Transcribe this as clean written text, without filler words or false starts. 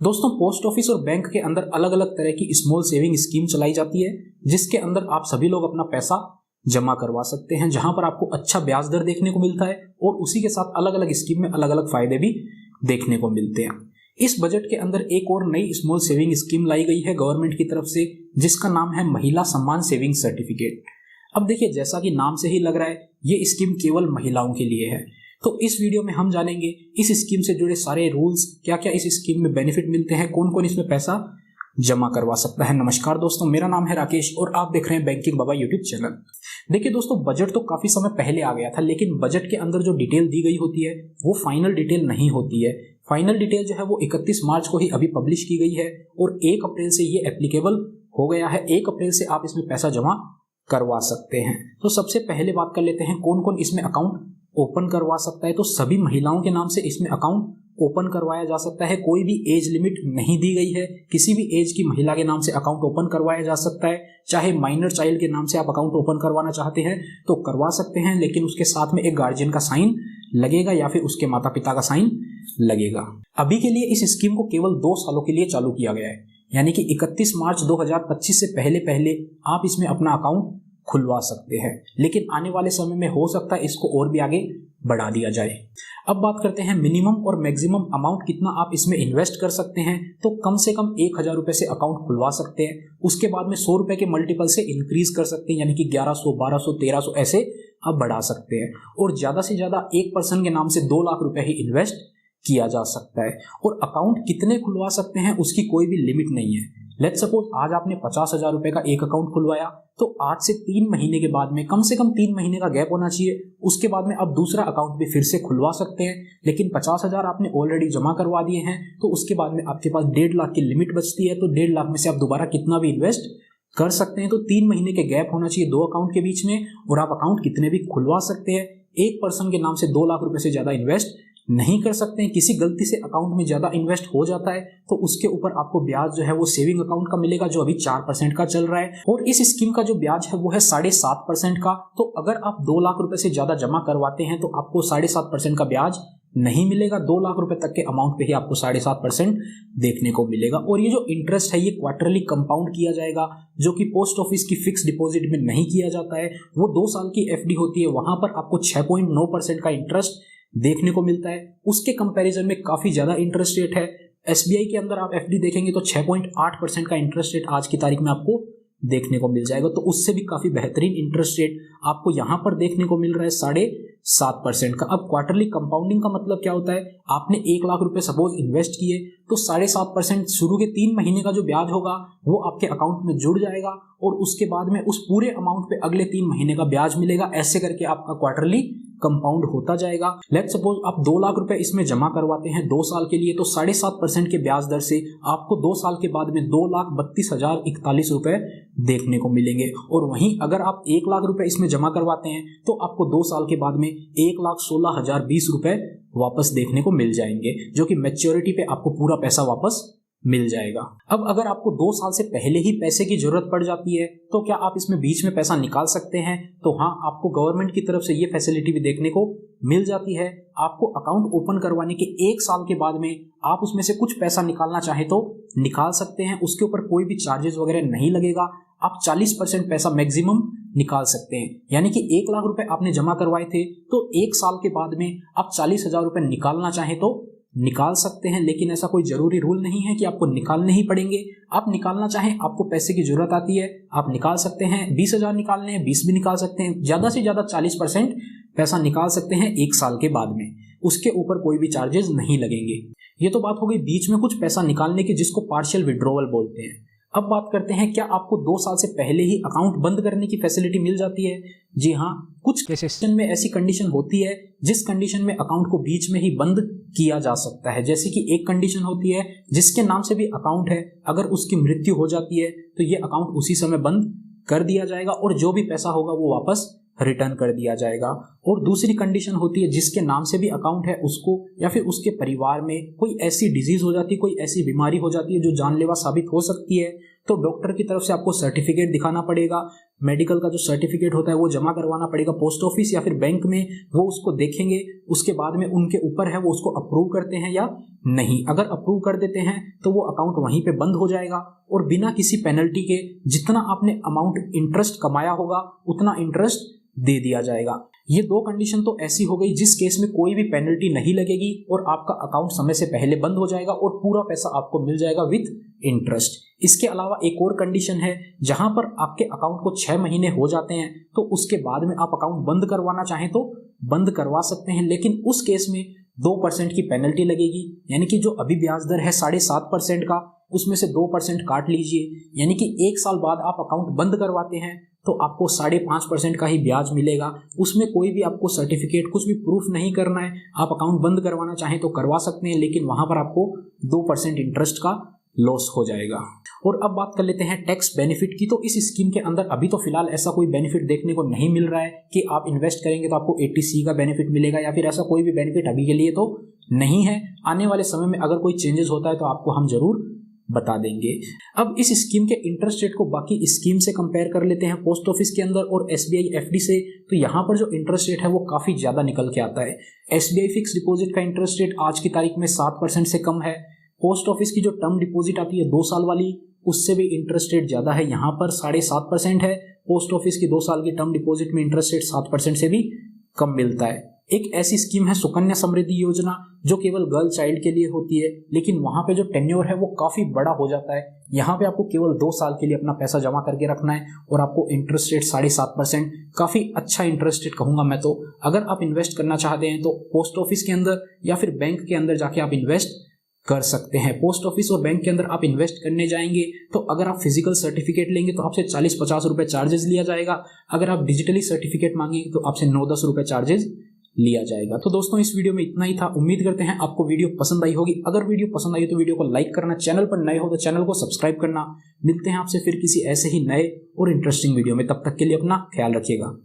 दोस्तों, post office और bank के अंदर अलग अलग तरह की स्मॉल सेविंग स्कीम चलाई जाती है, जिसके अंदर आप सभी लोग अपना पैसा जमा करवा सकते हैं, जहां पर आपको अच्छा ब्याज दर देखने को मिलता है और उसी के साथ अलग अलग स्कीम में अलग अलग फायदे भी देखने को मिलते हैं। इस बजट के अंदर एक और नई स्मॉल सेविंग स्कीम लाई गई है गवर्नमेंट की तरफ से, जिसका नाम है महिला सम्मान सेविंग सर्टिफिकेट। अब देखिए, जैसा कि नाम से ही लग रहा है, ये स्कीम केवल महिलाओं के लिए है। तो इस वीडियो में हम जानेंगे इस स्कीम से जुड़े सारे रूल्स, क्या क्या इस स्कीम में बेनिफिट मिलते हैं, कौन कौन इसमें पैसा जमा करवा सकता है। नमस्कार दोस्तों, मेरा नाम है राकेश और आप देख रहे हैं बैंकिंग बाबा यूट्यूब चैनल। देखिए दोस्तों, बजट तो काफी समय पहले आ गया था, लेकिन बजट के अंदर जो डिटेल दी गई होती है वो फाइनल डिटेल नहीं होती है। फाइनल डिटेल जो है वो 31 मार्च को ही अभी पब्लिश की गई है और 1 अप्रैल से ये एप्लीकेबल हो गया है। 1 अप्रैल से आप इसमें पैसा जमा करवा सकते हैं। तो सबसे पहले बात कर लेते हैं कौन कौन इसमें अकाउंट ओपन करवा सकता है। तो सभी महिलाओं के नाम से इसमें अकाउंट ओपन करवाया जा सकता है। कोई भी एज लिमिट नहीं दी गई है, किसी भी एज की महिला के नाम से अकाउंट ओपन करवाया जा सकता है। चाहे माइनर चाइल्ड के नाम से आप अकाउंट ओपन करवाना चाहते हैं तो करवा सकते हैं, लेकिन उसके साथ में एक गार्जियन का साइन लगेगा या फिर उसके माता पिता का साइन लगेगा। अभी के लिए इस स्कीम को केवल 2 सालों के लिए चालू किया गया है, यानी कि 31 मार्च 2025 से पहले पहले आप इसमें अपना अकाउंट खुलवा सकते हैं, लेकिन आने वाले समय में हो सकता है इसको और भी आगे बढ़ा दिया जाए। अब बात करते हैं मिनिमम और मैक्सिमम अमाउंट कितना आप इसमें इन्वेस्ट कर सकते हैं। तो कम से कम 1000 रुपए से अकाउंट खुलवा सकते हैं, उसके बाद में 100 रुपए के मल्टीपल से इंक्रीज कर सकते हैं, यानी कि 1100, 1200, 1300 ऐसे आप बढ़ा सकते हैं। और ज्यादा से ज्यादा एक पर्सन के नाम से 2 लाख रुपए ही इन्वेस्ट किया जा सकता है। और अकाउंट कितने खुलवा सकते हैं उसकी कोई भी लिमिट नहीं है। लेट्स सपोज आज आपने 50,000 रुपए का एक अकाउंट खुलवाया, तो आज से 3 महीने के बाद में, कम से कम 3 महीने का गैप होना चाहिए, उसके बाद में आप दूसरा अकाउंट भी फिर से खुलवा सकते हैं। लेकिन 50,000 आपने ऑलरेडी जमा करवा दिए हैं, तो उसके बाद में आपके पास 1.5 लाख की लिमिट बचती है। तो 1.5 लाख में से आप दोबारा कितना भी इन्वेस्ट कर सकते हैं। तो 3 महीने के गैप होना चाहिए 2 अकाउंट के बीच में, और आप अकाउंट कितने भी खुलवा सकते हैं। एक पर्सन के नाम से 2 लाख रुपए से ज्यादा इन्वेस्ट नहीं कर सकते हैं। किसी गलती से अकाउंट में ज्यादा इन्वेस्ट हो जाता है तो उसके ऊपर आपको ब्याज जो है वो सेविंग अकाउंट का मिलेगा, जो अभी 4% का चल रहा है। और इस स्कीम का जो ब्याज है वो है 7.5% का। तो अगर आप 2 लाख रुपए से ज्यादा जमा करवाते हैं तो आपको 7.5% का ब्याज नहीं मिलेगा। 2 लाख रुपए तक के अमाउंट पे ही आपको 7.5% देखने को मिलेगा। और ये जो इंटरेस्ट है ये क्वार्टरली कंपाउंड किया जाएगा, जो कि पोस्ट ऑफिस की फिक्स डिपॉजिट में नहीं किया जाता है। वो 2 साल की FD होती है, वहां पर आपको 6.9% का इंटरेस्ट देखने को मिलता है। उसके कंपैरिजन में काफी ज्यादा इंटरेस्ट रेट है। SBI के अंदर आप FD देखेंगे तो 6.8% का इंटरेस्ट रेट आज की तारीख में आपको देखने को मिल जाएगा। तो उससे भी काफी बेहतरीन इंटरेस्ट रेट आपको यहां पर देखने को मिल रहा है 7.5% का। अब क्वार्टरली कंपाउंडिंग का मतलब क्या होता है, आपने 1 लाख रुपए सपोज इन्वेस्ट किए तो 7.5% शुरू के 3 महीने का जो ब्याज होगा वो आपके अकाउंट में जुड़ जाएगा, और उसके बाद में उस पूरे अमाउंट पे अगले 3 महीने का ब्याज मिलेगा। ऐसे करके आपका क्वार्टरली कंपाउंड होता जाएगा। लेट्स सपोज आप 2 लाख रुपए इसमें जमा करवाते हैं 2 साल के लिए, तो 7.5% के ब्याज दर से आपको 2 साल के बाद में 2,32,041 रुपए देखने को मिलेंगे। और वहीं अगर आप 1 लाख रुपए इसमें जमा करवाते हैं तो आपको 2 साल के बाद में 1,16,020 रुपए वापस देखने को मिल जाएंगे, जो कि मैच्योरिटी पे आपको पूरा पैसा वापस मिल जाएगा। अब अगर आपको 2 साल से पहले ही पैसे की जरूरत पड़ जाती है तो क्या आप इसमें बीच में पैसा निकाल सकते हैं? तो हाँ, आपको गवर्नमेंट की तरफ से ये फैसिलिटी भी देखने को मिल जाती है। आपको अकाउंट ओपन करवाने के 1 साल के बाद में आप उसमें से कुछ पैसा निकालना चाहे तो निकाल सकते हैं। उसके ऊपर कोई भी चार्जेस वगैरह नहीं लगेगा। आप 40% पैसा मैक्सिमम निकाल सकते हैं, यानी कि 1 लाख रुपए आपने जमा करवाए थे तो 1 साल के बाद में आप 40,000 रुपए निकालना चाहे तो निकाल सकते हैं। लेकिन ऐसा कोई जरूरी रूल नहीं है कि आपको निकालने ही पड़ेंगे। आप निकालना चाहें, आपको पैसे की जरूरत आती है, आप निकाल सकते हैं। 20,000 निकालने हैं 20 भी निकाल सकते हैं। ज्यादा से ज्यादा 40% पैसा निकाल सकते हैं 1 साल के बाद में। उसके ऊपर कोई भी चार्जेस नहीं लगेंगे। ये तो बात हो गई बीच में कुछ पैसा निकालने की, जिसको पार्शियल विड्रॉवल बोलते हैं। अब बात करते हैं, क्या आपको 2 साल से पहले ही अकाउंट बंद करने की फैसिलिटी मिल जाती है? जी हाँ, कुछ केसेस में ऐसी कंडीशन होती है जिस कंडीशन में अकाउंट को बीच में ही बंद किया जा सकता है। जैसे कि एक कंडीशन होती है जिसके नाम से भी अकाउंट है, अगर उसकी मृत्यु हो जाती है तो ये अकाउंट उसी समय बंद कर दिया जाएगा और जो भी पैसा होगा वो वापस रिटर्न कर दिया जाएगा। और दूसरी कंडीशन होती है जिसके नाम से भी अकाउंट है, उसको या फिर उसके परिवार में कोई ऐसी डिजीज हो जाती है, कोई ऐसी बीमारी हो जाती है जो जानलेवा साबित हो सकती है, तो डॉक्टर की तरफ से आपको सर्टिफिकेट दिखाना पड़ेगा, मेडिकल का जो सर्टिफिकेट होता है वो जमा करवाना पड़ेगा पोस्ट ऑफिस या फिर बैंक में, वो उसको देखेंगे, उसके बाद में उनके ऊपर है वो उसको अप्रूव करते हैं या नहीं। अगर अप्रूव कर देते हैं तो वो अकाउंट वहीं पे बंद हो जाएगा और बिना किसी पेनल्टी के जितना आपने अमाउंट इंटरेस्ट कमाया होगा उतना इंटरेस्ट दे दिया जाएगा। ये दो कंडीशन तो ऐसी हो गई जिस केस में कोई भी पेनल्टी नहीं लगेगी और आपका अकाउंट समय से पहले बंद हो जाएगा और पूरा पैसा आपको मिल जाएगा विथ इंटरेस्ट। इसके अलावा एक और कंडीशन है, जहां पर आपके अकाउंट को 6 महीने हो जाते हैं तो उसके बाद में आप अकाउंट बंद करवाना चाहें तो बंद करवा सकते हैं, लेकिन उस केस में 2% की पेनल्टी लगेगी। यानी कि जो अभी ब्याज दर है 7.5% का, उसमें से 2% काट लीजिए, यानी कि 1 साल बाद आप अकाउंट बंद करवाते हैं तो आपको 5.5% का ही ब्याज मिलेगा। उसमें कोई भी आपको सर्टिफिकेट कुछ भी प्रूफ नहीं करना है, आप अकाउंट बंद करवाना चाहें तो करवा सकते हैं, लेकिन वहां पर आपको 2% इंटरेस्ट का लॉस हो जाएगा। और अब बात कर लेते हैं टैक्स बेनिफिट की। तो इस स्कीम के अंदर अभी तो फिलहाल ऐसा कोई बेनिफिट देखने को नहीं मिल रहा है कि आप इन्वेस्ट करेंगे तो आपको 80C का बेनिफिट मिलेगा या फिर ऐसा कोई भी बेनिफिट अभी के लिए तो नहीं है। आने वाले समय में अगर कोई चेंजेस होता है तो आपको हम जरूर बता देंगे। अब इस स्कीम के इंटरेस्ट रेट को बाकी स्कीम से कंपेयर कर लेते हैं पोस्ट ऑफिस के अंदर और SBI FD से, तो यहाँ पर जो इंटरेस्ट रेट है वो काफी ज्यादा निकल के आता है। SBI फिक्स डिपॉजिट का इंटरेस्ट रेट आज की तारीख में 7% से कम है। पोस्ट ऑफिस की जो टर्म डिपॉजिट आती है 2 साल वाली, उससे भी इंटरेस्ट रेट ज्यादा है, यहाँ पर 7.5% है। पोस्ट ऑफिस की 2 साल की टर्म डिपॉजिट में इंटरेस्ट रेट 7% से भी कम मिलता है। एक ऐसी स्कीम है सुकन्या समृद्धि योजना, जो केवल गर्ल चाइल्ड के लिए होती है, लेकिन वहां पे जो टेन्योर है वो काफी बड़ा हो जाता है। यहाँ पे आपको केवल 2 साल के लिए अपना पैसा जमा करके रखना है और आपको इंटरेस्ट रेट 7.5%, काफी अच्छा इंटरेस्ट रेट कहूंगा मैं तो। अगर आप इन्वेस्ट करना चाहते हैं तो पोस्ट ऑफिस के अंदर या फिर बैंक के अंदर जाके आप इन्वेस्ट कर सकते हैं। पोस्ट ऑफिस और बैंक के अंदर आप इन्वेस्ट करने जाएंगे तो अगर आप फिजिकल सर्टिफिकेट लेंगे तो आपसे 40-50 रुपए चार्जेस लिया जाएगा। अगर आप डिजिटली सर्टिफिकेट मांगेंगे तो आपसे 9-10 रुपए चार्जेस लिया जाएगा। तो दोस्तों इस वीडियो में इतना ही था। उम्मीद करते हैं आपको वीडियो पसंद आई होगी। अगर वीडियो पसंद आई तो वीडियो को लाइक करना, चैनल पर नए हो तो चैनल को सब्सक्राइब करना। मिलते हैं आपसे फिर किसी ऐसे ही नए और इंटरेस्टिंग वीडियो में, तब तक के लिए अपना ख्याल रखिएगा।